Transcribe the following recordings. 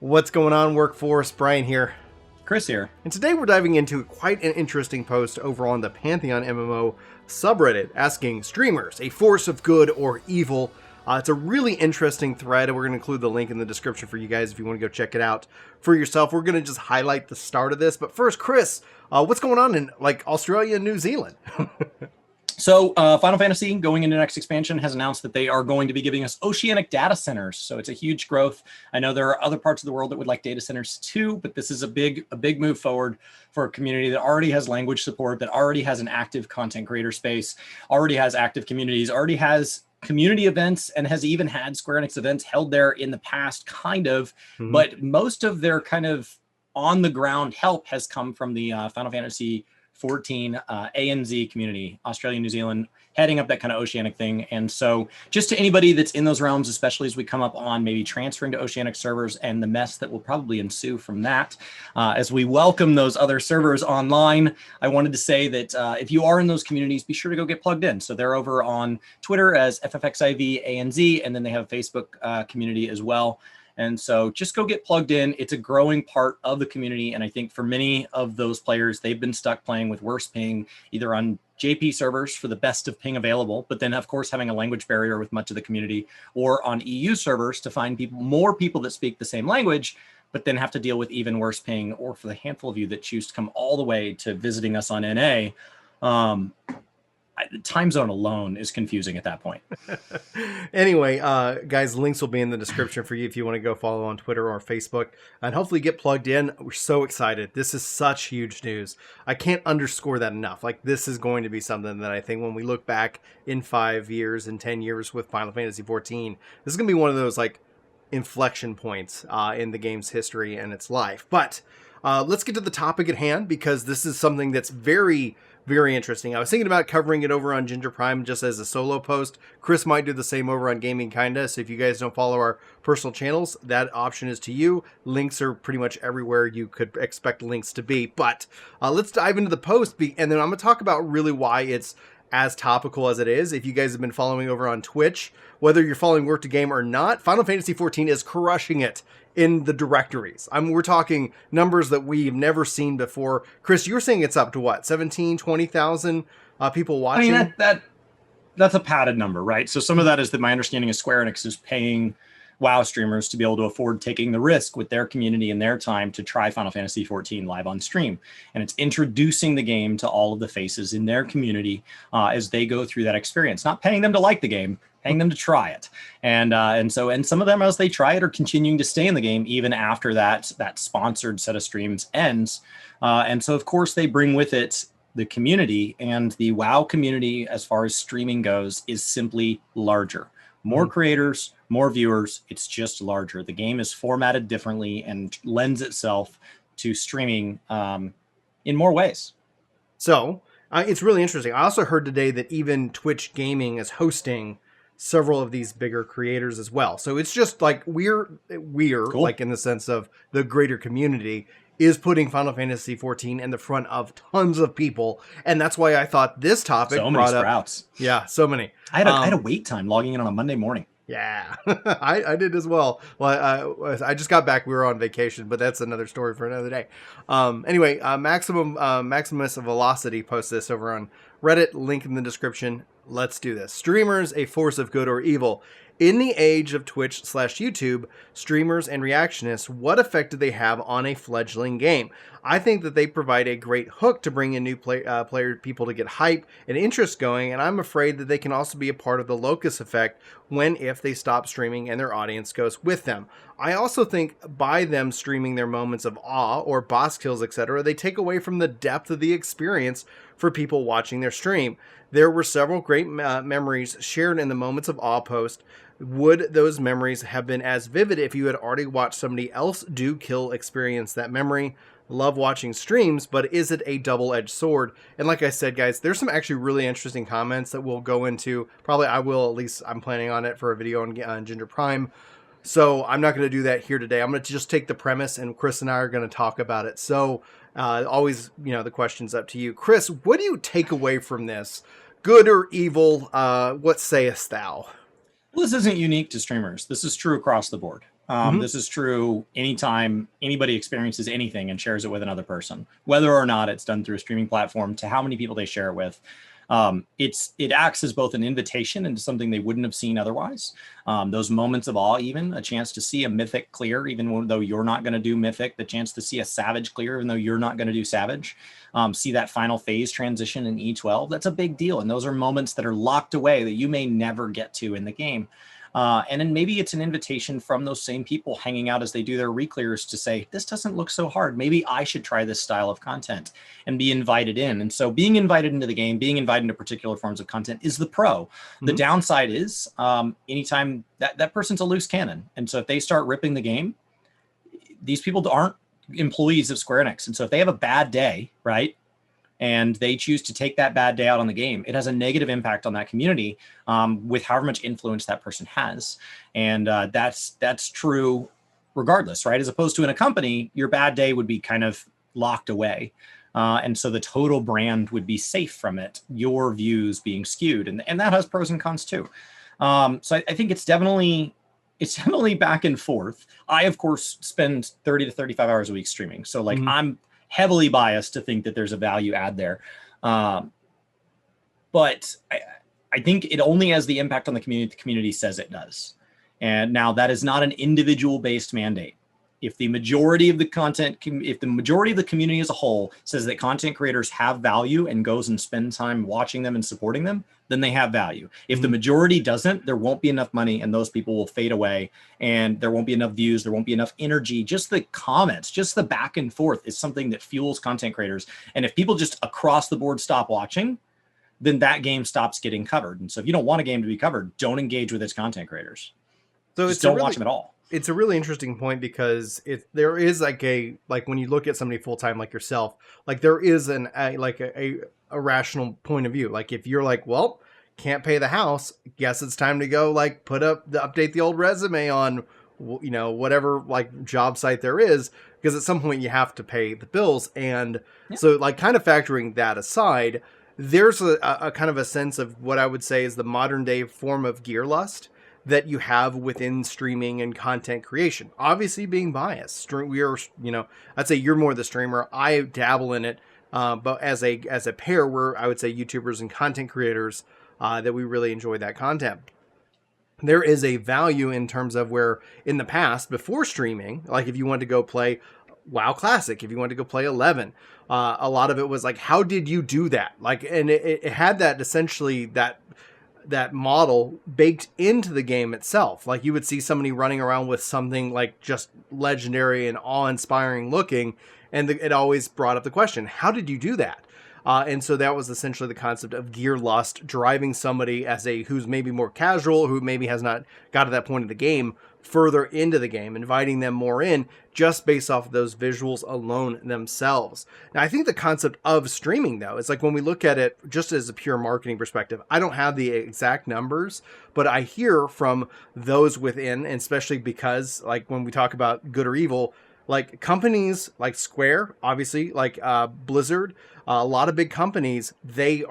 What's going on, workforce? Brian here. Chris here. And today we're diving into quite an interesting post over on the Pantheon MMO subreddit asking streamers, a force of good or evil? It's a really interesting thread, and we're going to include the link in the description for you guys if you want to go check it out for yourself. We're going to just highlight the start of this. But first, Chris, what's going on in Australia and New Zealand? So Final Fantasy, going into next expansion, has announced that they are going to be giving us oceanic data centers. So it's a huge growth. I know there are other parts of the world that would like data centers too, but this is a big move forward for a community that already has language support, that already has an active content creator space, already has active communities, already has community events, and has even had Square Enix events held there in the past, kind of. Mm-hmm. But most of their kind of on the ground help has come from the Final Fantasy 14 ANZ community, Australia, New Zealand, heading up that kind of oceanic thing. And so just to anybody that's in those realms, especially as we come up on maybe transferring to oceanic servers and the mess that will probably ensue from that, as we welcome those other servers online, I wanted to say that if you are in those communities, be sure to go get plugged in. So they're over on Twitter as ffxiv ANZ, and then they have a Facebook community as well. And so just go get plugged in. It's a growing part of the community. And I think for many of those players, they've been stuck playing with worse ping, either on JP servers for the best of ping available, but then of course having a language barrier with much of the community, or on EU servers to find more people that speak the same language, but then have to deal with even worse ping, or for the handful of you that choose to come all the way to visiting us on NA. The time zone alone is confusing at that point. Anyway, guys, links will be in the description for you if you want to go follow on Twitter or Facebook and hopefully get plugged in. We're so excited. This is such huge news. I can't underscore that enough. Like, this is going to be something that I think when we look back in 5 years and 10 years with Final Fantasy XIV, this is going to be one of those like inflection points in the game's history and its life. But let's get to the topic at hand, because this is something that's very interesting. I was thinking about covering it over on Ginger Prime just as a solo post. Chris might do the same over on Gaming Kinda. So if you guys don't follow our personal channels, that option is to you. Links are pretty much everywhere you could expect links to be. But let's dive into the post, and then I'm going to talk about really why it's as topical as it is. If you guys have been following over on Twitch, whether you're following Work to Game or not, Final Fantasy XIV is crushing it in the directories. We're talking numbers that we've never seen before. Chris, you were saying it's up to what, 17, 20,000 people watching? I mean, that's a padded number, right? So some of that is that my understanding is Square Enix is paying WoW streamers to be able to afford taking the risk with their community and their time to try Final Fantasy XIV live on stream. And it's introducing the game to all of the faces in their community as they go through that experience. Not paying them to like the game, paying them to try it. And some of them, as they try it, are continuing to stay in the game even after that sponsored set of streams ends. And so, of course, they bring with it the community, and the WoW community, as far as streaming goes, is simply larger. More creators, more viewers, it's just larger. The game is formatted differently and lends itself to streaming in more ways. So it's really interesting. I also heard today that even Twitch Gaming is hosting several of these bigger creators as well. So it's just like we're cool. Like in the sense of the greater community is putting Final Fantasy XIV in the front of tons of people. And that's why I thought this topic so many sprouts. Yeah, so many. I had a wait time logging in on a Monday morning. Yeah, I did as well. Well, I just got back. We were on vacation, but that's another story for another day. Anyway, Maximus Velocity posts this over on Reddit. Link in the description. Let's do this. Streamers, a force of good or evil. In the age of Twitch/YouTube, streamers and reactionists, what effect do they have on a fledgling game? I think that they provide a great hook to bring in new people to get hype and interest going, and I'm afraid that they can also be a part of the locus effect if they stop streaming and their audience goes with them. I also think by them streaming their moments of awe or boss kills, etc., they take away from the depth of the experience for people watching their stream. There were several great memories shared in the Moments of Awe post. Would those memories have been as vivid if you had already watched somebody else do kill experience that memory? Love watching streams, but is it a double-edged sword? And like I said, guys, there's some actually really interesting comments that we'll go into. Probably I will, at least I'm planning on it for a video on Ginger Prime. So I'm not going to do that here today. I'm going to just take the premise, and Chris and I are going to talk about it. So always, the question's up to you. Chris, what do you take away from this? Good or evil? What sayest thou? Well, this isn't unique to streamers. This is true across the board. Mhm. This is true anytime anybody experiences anything and shares it with another person, whether or not it's done through a streaming platform, to how many people they share it with. It acts as both an invitation into something they wouldn't have seen otherwise. Those moments of awe, even a chance to see a mythic clear, even though you're not going to do mythic, the chance to see a savage clear, even though you're not going to do savage, see that final phase transition in E12. That's a big deal. And those are moments that are locked away that you may never get to in the game. And then maybe it's an invitation from those same people hanging out as they do their reclears to say, this doesn't look so hard. Maybe I should try this style of content, and be invited in. And so being invited into the game, being invited into particular forms of content is the pro. The downside is anytime that person's a loose cannon. And so if they start ripping the game, these people aren't employees of Square Enix. And so if they have a bad day, right, and they choose to take that bad day out on the game, it has a negative impact on that community with however much influence that person has. And that's true regardless, right? As opposed to in a company, your bad day would be kind of locked away. And so the total brand would be safe from it, your views being skewed. And that has pros and cons too. So I think it's definitely back and forth. I, of course, spend 30 to 35 hours a week streaming. So like I'm heavily biased to think that there's a value add there. But I think it only has the impact on the community says it does. And now that is not an individual based mandate. If the majority of the community as a whole says that content creators have value and goes and spends time watching them and supporting them, then they have value. If the majority doesn't, there won't be enough money and those people will fade away, and there won't be enough views, there won't be enough energy. Just the comments, just the back and forth is something that fuels content creators. And if people just across the board stop watching, then that game stops getting covered. And so if you don't want a game to be covered, don't engage with its content creators. So just don't watch them at all. It's a really interesting point, because there is like when you look at somebody full time like yourself, like there is a rational point of view. Like if you're like, well, can't pay the house, guess it's time to go like update the old resume on whatever like job site there is, because at some point you have to pay the bills. And so like kind of factoring that aside, there's a kind of a sense of what I would say is the modern day form of gear lust that you have within streaming and content creation. Obviously being biased. We are, I'd say you're more the streamer. I dabble in it. But as a pair, we're, I would say, YouTubers and content creators that we really enjoy that content. There is a value in terms of where in the past, before streaming, like if you wanted to go play WoW Classic, if you wanted to go play 11, a lot of it was like, how did you do that? Like, and it had that essentially that model baked into the game itself. Like you would see somebody running around with something like just legendary and awe-inspiring looking, and it always brought up the question, how did you do that? And so that was essentially the concept of gear lust, driving somebody who's maybe more casual, who maybe has not got to that point of the game, further into the game, inviting them more in just based off of those visuals alone themselves. Now, I think the concept of streaming, though, is like when we look at it just as a pure marketing perspective, I don't have the exact numbers, but I hear from those within, and especially because like when we talk about good or evil, like companies like Square, obviously, like Blizzard, a lot of big companies, they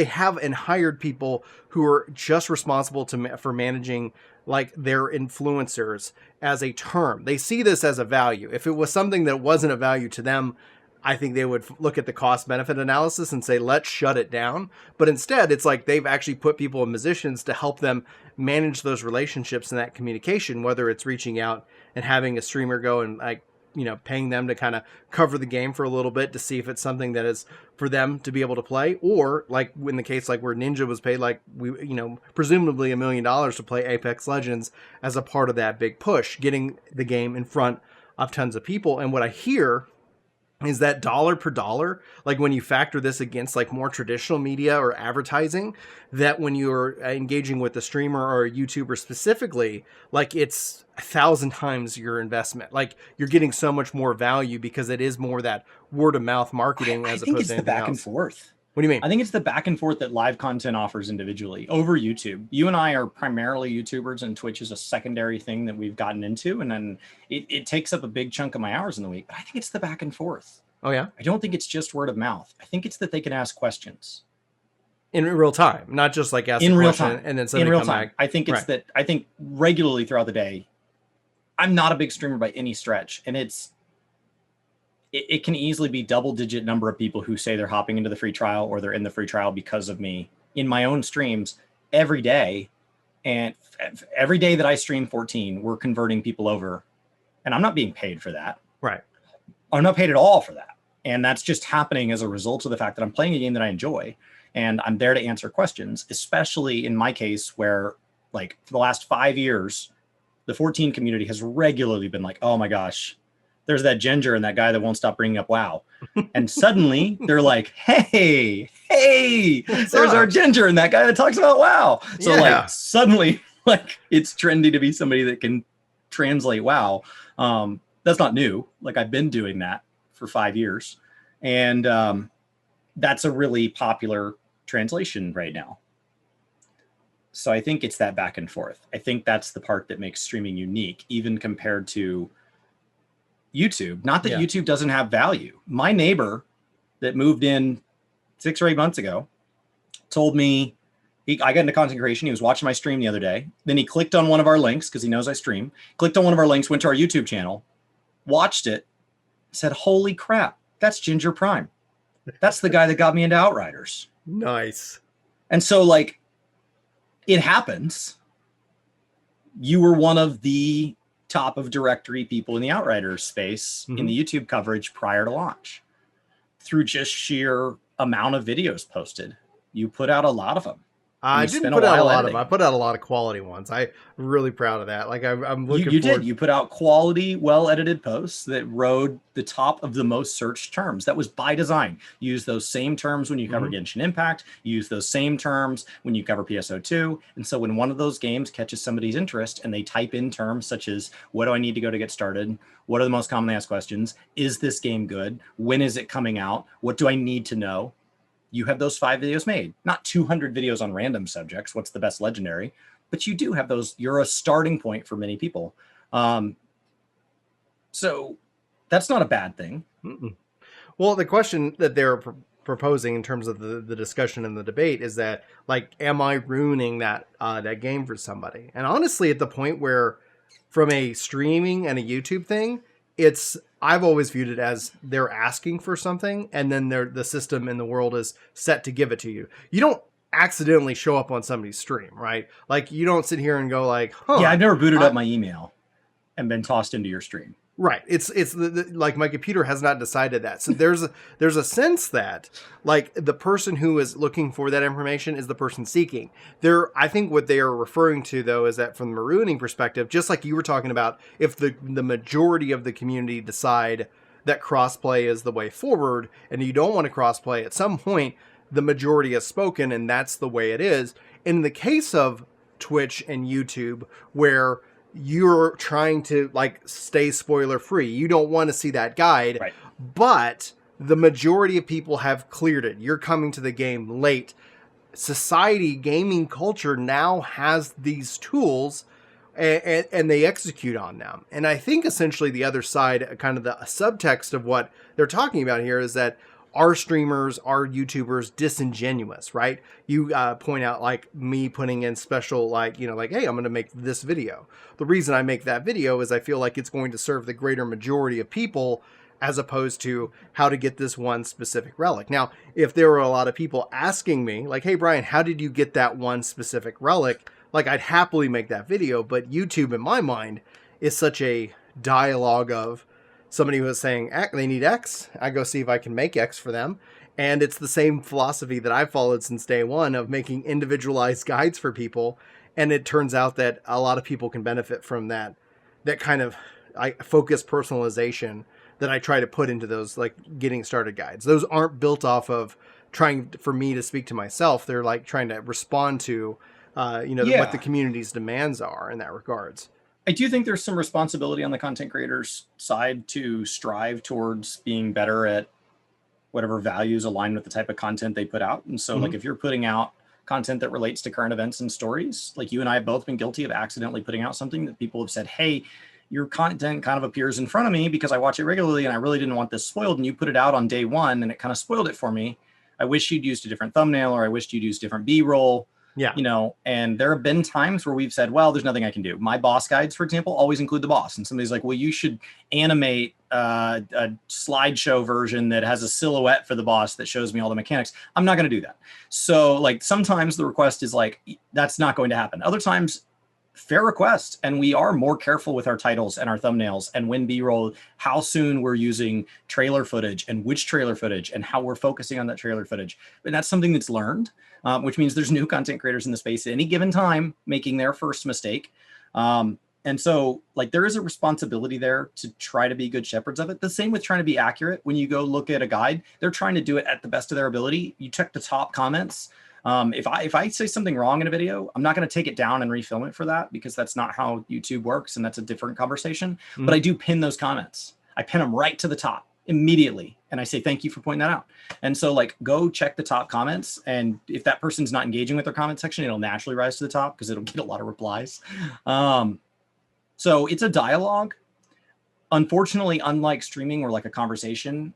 have and hired people who are just responsible for managing like their influencers as a term. They see this as a value. If it was something that wasn't a value to them, I think they would look at the cost benefit analysis and say, let's shut it down. But instead, it's like they've actually put people in positions to help them manage those relationships and that communication, whether it's reaching out and having a streamer go and like, paying them to kind of cover the game for a little bit to see if it's something that is for them to be able to play, or like in the case like where Ninja was paid like presumably $1 million to play Apex Legends as a part of that big push, getting the game in front of tons of people. And what I hear is that dollar per dollar, like when you factor this against like more traditional media or advertising, that when you're engaging with a streamer or a YouTuber specifically, like it's 1,000 times your investment. Like you're getting so much more value because it is more that word of mouth marketing as opposed to anything else. I think it's the back and forth. What do you mean? I think it's the back and forth that live content offers individually over YouTube. You and I are primarily YouTubers, and Twitch is a secondary thing that we've gotten into. And then it takes up a big chunk of my hours in the week. But I think it's the back and forth. Oh, yeah? I don't think it's just word of mouth. I think it's that they can ask questions. In real time, not just like ask in a real question time. And then in real come time. back. I think it's that I think regularly throughout the day, I'm not a big streamer by any stretch, and it can easily be double-digit number of people who say they're hopping into the free trial or they're in the free trial because of me in my own streams every day. And every day that I stream 14, we're converting people over, and I'm not being paid for that. Right. I'm not paid at all for that. And that's just happening as a result of the fact that I'm playing a game that I enjoy, and I'm there to answer questions, especially in my case where, like, for the last 5 years, the 14 community has regularly been like, oh my gosh, there's that Ginger and that guy that won't stop bringing up WoW. And suddenly they're like, hey, there's our Ginger and that guy that talks about WoW. So like suddenly, like, it's trendy to be somebody that can translate WoW. That's not new. Like, I've been doing that for 5 years. And that's a really popular translation right now. So I think it's that back and forth. I think that's the part that makes streaming unique, even compared to YouTube. Not that YouTube doesn't have value. My neighbor that moved in 6 or 8 months ago told me, I got into content creation. He was watching my stream the other day. Then he clicked on one of our links because he knows I stream. Clicked on one of our links, went to our YouTube channel, watched it, said, holy crap, that's Ginger Prime. That's the guy that got me into Outriders. Nice. And so, like, it happens. You were one of the top of directory people in the Outriders space in the YouTube coverage prior to launch through just sheer amount of videos posted. You put out a lot of them. I didn't put out a lot of them. I put out a lot of quality ones. I'm really proud of that. Like, I'm looking You did. You put out quality, well-edited posts that rode the top of the most searched terms. That was by design. You use those same terms when you cover Genshin Impact. You use those same terms when you cover PSO2. And so when one of those games catches somebody's interest and they type in terms such as, what do I need to go to get started? What are the most commonly asked questions? Is this game good? When is it coming out? What do I need to know? You have those 5 videos made, not 200 videos on random subjects. What's the best legendary? But you do have those. You're a starting point for many people. So that's not a bad thing. Well, the question that they're proposing in terms of the discussion and the debate is that, like, am I ruining that game for somebody? And honestly, at the point where, from a streaming and a YouTube thing, I've always viewed it as they're asking for something, and then the system in the world is set to give it to you. You don't accidentally show up on somebody's stream, right? Like, you don't sit here and go like, yeah, I've never booted up my email and been tossed into your stream. Right. It's like, my computer has not decided that. So there's a sense that, like, the person who is looking for that information is the person seeking. I think what they are referring to, though, is that from the marooning perspective, just like you were talking about, if the majority of the community decide that crossplay is the way forward and you don't want to crossplay, at some point the majority has spoken and that's the way it is. In the case of Twitch and YouTube, where you're trying to, like, stay spoiler free, you don't want to see that guide, right, but the majority of people have cleared it. You're coming to the game late. Society, gaming culture now has these tools, and they execute on them. And I think essentially the other side, kind of the subtext of what they're talking about here, is that are streamers, are YouTubers disingenuous, right? You point out, like, me putting in special, like, like, hey, I'm going to make this video. The reason I make that video is I feel like it's going to serve the greater majority of people, as opposed to how to get this one specific relic. Now, if there were a lot of people asking me, like, hey, Brian, how did you get that one specific relic? Like, I'd happily make that video, but YouTube, in my mind, is such a dialogue of somebody was saying they need X, I go see if I can make X for them. And it's the same philosophy that I've followed since day one of making individualized guides for people. And it turns out that a lot of people can benefit from that kind of focused personalization that I try to put into those, like, getting started guides. Those aren't built off of trying for me to speak to myself. They're like trying to respond to, what the community's demands are in that regards. I do think there's some responsibility on the content creators' side to strive towards being better at whatever values align with the type of content they put out. And so, like, if you're putting out content that relates to current events and stories, like, you and I have both been guilty of accidentally putting out something that people have said, hey, your content kind of appears in front of me because I watch it regularly and I really didn't want this spoiled. And you put it out on day one and it kind of spoiled it for me. I wish you'd used a different thumbnail, or I wished you'd used different B-roll. Yeah. You know, and there have been times where we've said, well, there's nothing I can do. My boss guides, for example, always include the boss. And somebody's like, well, you should animate a slideshow version that has a silhouette for the boss that shows me all the mechanics. I'm not going to do that. So like sometimes the request is like, that's not going to happen. Other times, fair request. And we are more careful with our titles and our thumbnails and when B-roll, how soon we're using trailer footage and which trailer footage and how we're focusing on that trailer footage. And that's something that's learned, which means there's new content creators in the space at any given time making their first mistake. And so like there is a responsibility there to try to be good shepherds of it. The same with trying to be accurate. When you go look at a guide, they're trying to do it at the best of their ability. You check the top comments. If I say something wrong in a video, I'm not going to take it down and refilm it for that because that's not how YouTube works. And that's a different conversation. Mm-hmm. But I do pin those comments. I pin them right to the top immediately. And I say, thank you for pointing that out. And so like, go check the top comments. And if that person's not engaging with their comment section, it'll naturally rise to the top because it'll get a lot of replies. So it's a dialogue. Unfortunately, unlike streaming or like a conversation,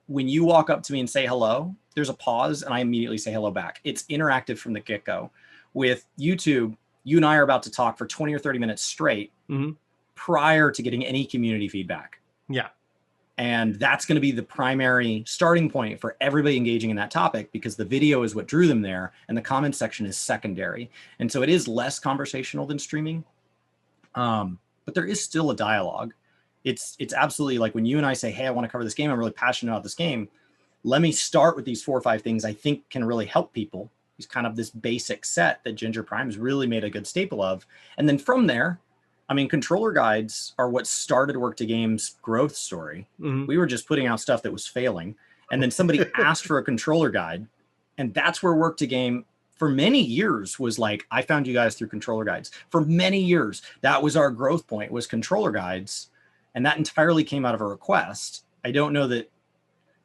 when you walk up to me and say hello, there's a pause and I immediately say hello back. It's interactive from the get-go. With YouTube, you and I are about to talk for 20 or 30 minutes straight prior to getting any community feedback. Yeah. And that's going to be the primary starting point for everybody engaging in that topic because the video is what drew them there and the comment section is secondary. And so it is less conversational than streaming. But there is still a dialogue. It's absolutely like when you and I say, hey, I want to cover this game. I'm really passionate about this game. Let me start with these 4 or 5 things I think can really help people. It's kind of this basic set that Ginger Prime's really made a good staple of. And then from there, I mean, controller guides are what started Work to Game's growth story. Mm-hmm. We were just putting out stuff that was failing. And then somebody asked for a controller guide. And that's where Work to Game for many years was like, I found you guys through controller guides. For many years, that was our growth point, was controller guides. And that entirely came out of a request. I don't know that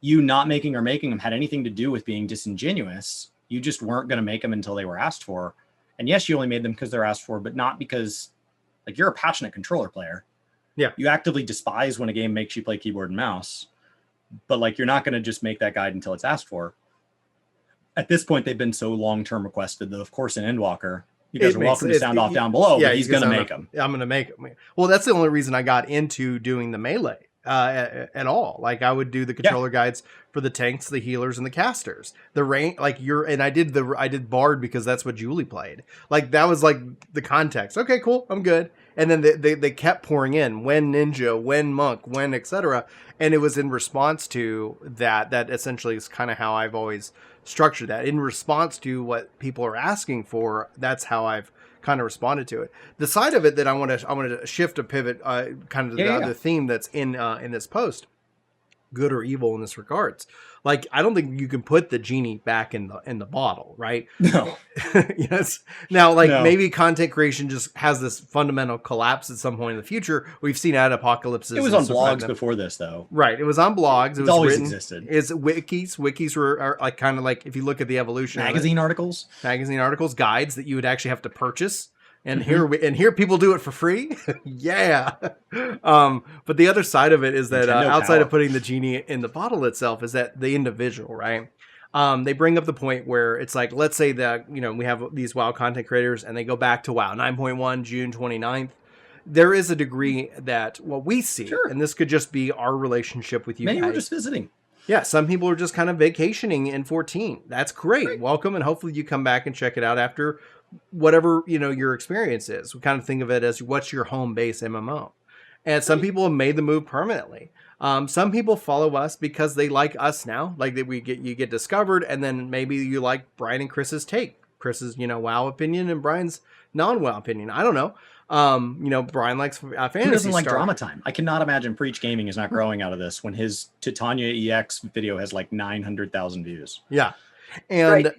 you not making or making them had anything to do with being disingenuous. You just weren't going to make them until they were asked for. And yes, you only made them because they're asked for, but not because like you're a passionate controller player. Yeah. You actively despise when a game makes you play keyboard and mouse, but like, you're not going to just make that guide until it's asked for. At this point, they've been so long-term requested that of course in Endwalker, you guys are welcome to sound off down below, but he's going to make them. I'm going to make them. Well, that's the only reason I got into doing the melee at all. Like I would do the controller guides for the tanks, the healers, and the casters. The rank, like I did Bard because that's what Julie played. Like that was like the context. Okay, cool, I'm good. And then they kept pouring in when ninja, when monk, when etc. And it was in response to that. That essentially is kind of how I've always structured that. In response to what people are asking for, that's how I've kind of responded to it. The side of it that I want to shift a pivot, kind of the theme that's in this post, good or evil in this regards. Like I don't think you can put the genie back in the bottle, right? No. Yes. Now, like maybe content creation just has this fundamental collapse at some point in the future. We've seen ad apocalypses. It was on blogs before this, though. Right. It was on blogs. It's always existed. It's wikis. Wikis are like kind of like if you look at the evolution. Magazine articles, guides that you would actually have to purchase. And here people do it for free. Yeah. But the other side of it is that outside of putting the genie in the bottle itself is that the individual, right? They bring up the point where it's like, let's say that, we have these WoW content creators and they go back to WoW 9.1, June 29th. There is a degree that what we see, and this could just be our relationship with you guys. Maybe we're just visiting. Yeah, some people are just kind of vacationing in 14. That's great. Welcome, and hopefully you come back and check it out after whatever your experience is. We kind of think of it as what's your home base MMO. And some people have made the move permanently. Some people follow us because they like us now, like that you get discovered, and then maybe you like Brian and Chris's take. Chris's WoW opinion and Brian's non-WoW opinion. I don't know. Brian likes Fantasy Who doesn't like Star. drama time? I cannot imagine Preach Gaming is not growing out of this when his Titania EX video has like 900,000 views. Yeah. And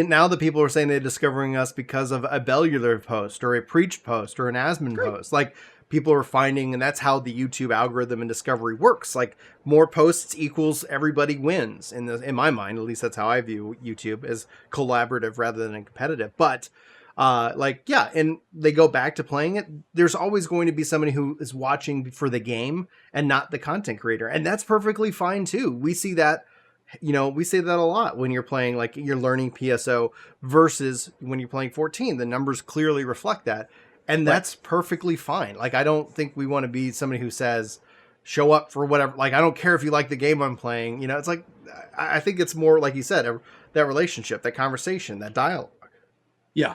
now the people are saying they're discovering us because of a Bellular post or a Preach post or an Asmon post. Like people are finding, and that's how the YouTube algorithm and discovery works. Like more posts equals everybody wins. In my mind, at least that's how I view YouTube, as collaborative rather than competitive. But and they go back to playing it. There's always going to be somebody who is watching for the game and not the content creator. And that's perfectly fine too. We see that You know, we say that a lot when you're playing, like you're learning PSO versus when you're playing 14. The numbers clearly reflect that. And that's perfectly fine. Like, I don't think we want to be somebody who says, show up for whatever. Like, I don't care if you like the game I'm playing. You know, it's like, I think it's more, like you said, that relationship, that conversation, that dialogue. Yeah.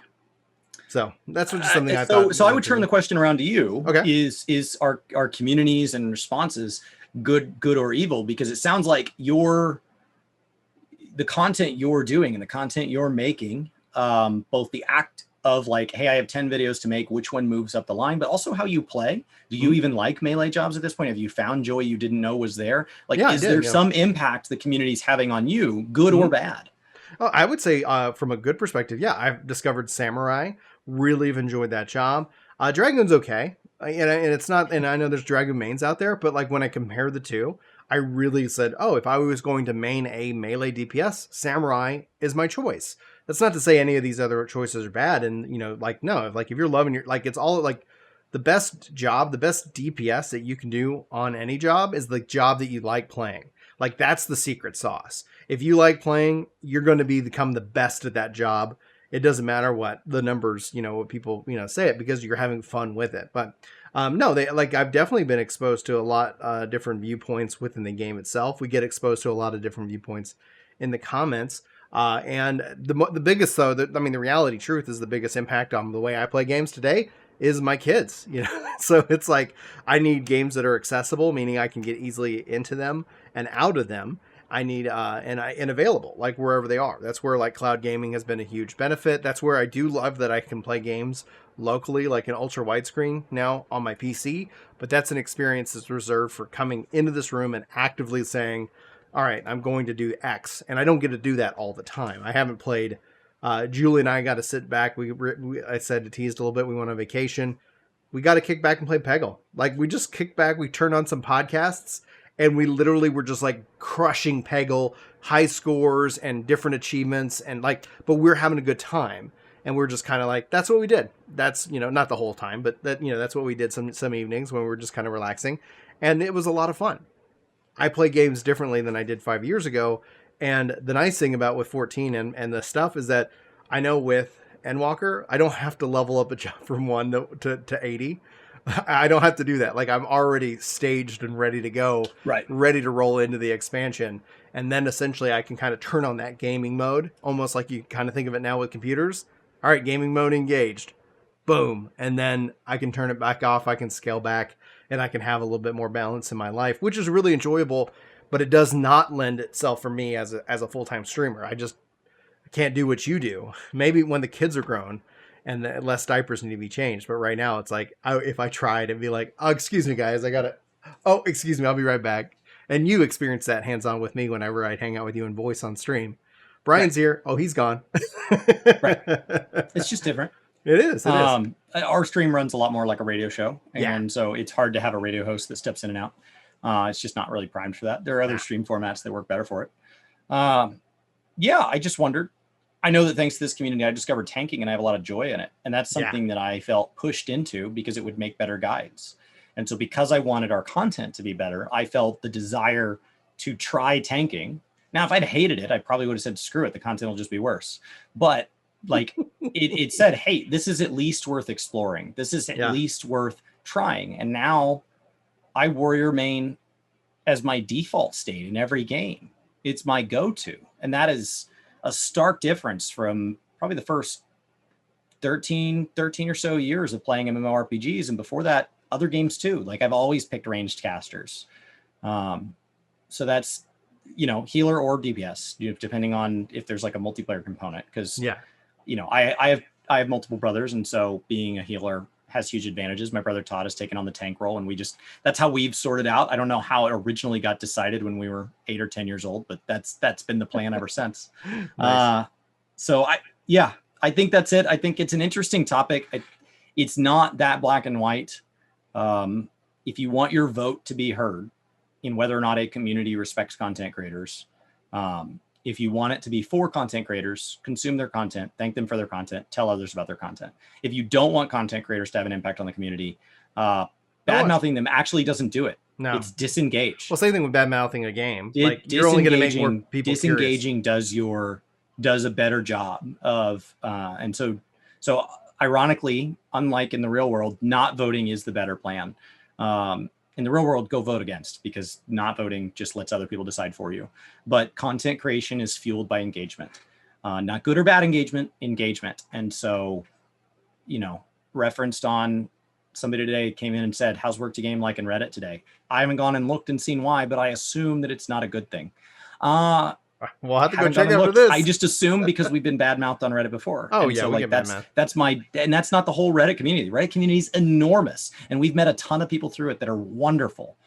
So that's just something I thought. So I would turn the question around to you. Okay. Is our communities and responses good or evil? Because it sounds like the content you're doing and the content you're making, both the act of like, hey, I have 10 videos to make, which one moves up the line, but also how you play. Do you even like melee jobs at this point? Have you found joy you didn't know was there? Like, is there some impact the community's having on you, good or bad? Oh, I would say from a good perspective, yeah, I've discovered Samurai. Really have enjoyed that job. Dragoon's okay. And it's not, and I know there's Dragoon mains out there, but like when I compare the two, I really said, oh, if I was going to main a melee DPS, Samurai is my choice. That's not to say any of these other choices are bad. And, you know, like, no, like if you're loving your, like, it's all like the best job, the best DPS that you can do on any job is the job that you like playing. Like, that's the secret sauce. If you like playing, you're going to become the best at that job. It doesn't matter what the numbers, you know, what people, you know, say it, because you're having fun with it. But no, I've definitely been exposed to a lot different viewpoints within the game itself. We get exposed to a lot of different viewpoints in the comments. And the biggest, though, the reality truth is the biggest impact on the way I play games today is my kids, you know. So it's like, I need games that are accessible, meaning I can get easily into them and out of them. I need and available, like wherever they are. That's where like cloud gaming has been a huge benefit. That's where I do love that I can play games locally, like an ultra widescreen now on my PC. But that's an experience that's reserved for coming into this room and actively saying, all right, I'm going to do X. And I don't get to do that all the time. I haven't played. Julie and I got to sit back. I said to teased a little bit. We went on vacation. We got to kick back and play Peggle. Like, we just kicked back. We turned on some podcasts. And we literally were just like crushing Peggle, high scores and different achievements. And like, but we're having a good time. And we're just kind of like, that's what we did. That's, you know, not the whole time, but that, you know, that's what we did some evenings when we were just kind of relaxing. And it was a lot of fun. I play games differently than I did 5 years ago. And the nice thing about with 14 and the stuff is that I know with Endwalker, I don't have to level up a job from 1 to 80. I don't have to do that. Like, I'm already staged and ready to go, right? Ready to roll into the expansion. And then essentially I can kind of turn on that gaming mode, almost like you kind of think of it now with computers. All right, gaming mode engaged. Boom. And then I can turn it back off. I can scale back and I can have a little bit more balance in my life, which is really enjoyable, but it does not lend itself for me as a full-time streamer. I can't do what you do. Maybe when the kids are grown and the less diapers need to be changed. But right now it's like, if I tried, it'd be like, oh, excuse me, guys, excuse me, I'll be right back. And you experience that hands-on with me whenever I'd hang out with you in voice on stream. Brian's here. Oh, he's gone. Right. It's just different. It is. Our stream runs a lot more like a radio show. And so it's hard to have a radio host that steps in and out. It's just not really primed for that. There are other stream formats that work better for it. I just wondered. I know that thanks to this community, I discovered tanking and I have a lot of joy in it. And that's something that I felt pushed into because it would make better guides. And so because I wanted our content to be better, I felt the desire to try tanking. Now, if I'd hated it, I probably would have said, screw it, the content will just be worse. But like it said, hey, this is at least worth exploring. This is at least worth trying. And now I warrior main as my default state in every game. It's my go-to. And that is a stark difference from probably the first 13 or so years of playing MMORPGs. And before that, other games too. Like, I've always picked ranged casters. So that's, you know, healer or DPS, depending on if there's like a multiplayer component. Because, you know, I have multiple brothers. And so being a healer has huge advantages. My brother Todd has taken on the tank role, and that's how we've sorted out. I don't know how it originally got decided when we were 8 or 10 years old, but that's been the plan ever since. Nice. So I think that's it. I think it's an interesting topic. It's not that black and white. If you want your vote to be heard in whether or not a community respects content creators, if you want it to be for content creators, consume their content, thank them for their content, tell others about their content. If you don't want content creators to have an impact on the community, bad-mouthing them actually doesn't do it. No. It's disengaged. Well, same thing with bad mouthing a game. Like you're only going to make more people disengaging curious. does a better job of and so ironically, unlike in the real world, not voting is the better plan. In the real world, go vote against, because not voting just lets other people decide for you. But content creation is fueled by engagement, not good or bad engagement. And so, you know, referenced on somebody today came in and said, how's work to game like in Reddit today? I haven't gone and looked and seen why, but I assume that it's not a good thing. We'll have to go check after this. I just assume because we've been bad-mouthed on Reddit before. Oh, and yeah, so, we like, get bad-mouthed. and that's not the whole Reddit community. The Reddit community is enormous, and we've met a ton of people through it that are wonderful.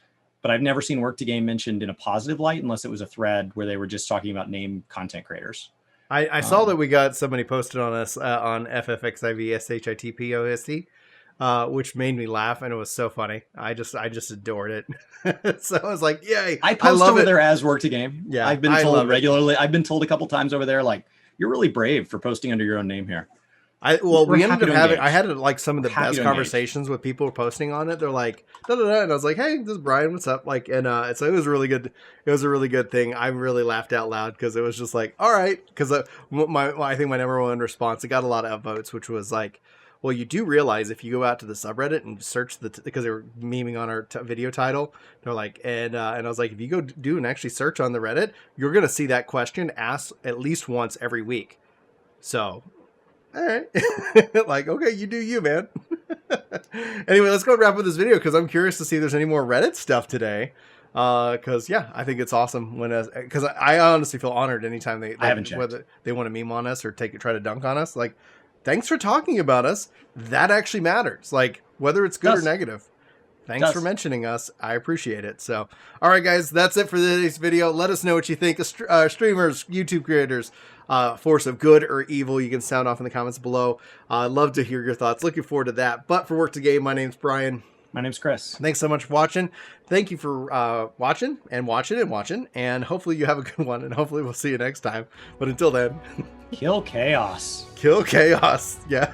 But I've never seen work to game mentioned in a positive light, unless it was a thread where they were just talking about name content creators. I saw that we got somebody posted on us on ffxiv shitpost, which made me laugh, and it was so funny. I just adored it. So I was like, yay! I post over there as work to game. Yeah, I've been told regularly. I've been told a couple times over there, like, you're really brave for posting under your own name here. We ended up having. I had like some of the best conversations with people posting on it. They're like, da da da, and I was like, hey, this is Brian. What's up? Like, and so it was really good. It was a really good thing. I really laughed out loud because it was just like, all right, because I think my number one response, it got a lot of upvotes, which was like, well, you do realize if you go out to the subreddit and search because they were memeing on our video title, they're like, and I was like, if you go do and actually search on the Reddit, you're gonna see that question asked at least once every week. So. All right. Like, okay, you do you, man. Anyway, let's go wrap up this video because I'm curious to see if there's any more Reddit stuff today. Because yeah, I think it's awesome because I honestly feel honored anytime I haven't checked. whether they want to meme on us or try to dunk on us. Like, thanks for talking about us. That actually matters. Like, whether it's good or negative. Thanks for mentioning us. I appreciate it. So, all right, guys, that's it for today's video. Let us know what you think. Streamers, YouTube creators, force of good or evil. You can sound off in the comments below. I'd love to hear your thoughts. Looking forward to that. But for Work to Game, my name's Brian. My name's Chris. Thanks so much for watching. Thank you for watching. And hopefully you have a good one. And hopefully we'll see you next time. But until then, kill chaos. Kill chaos. Yeah.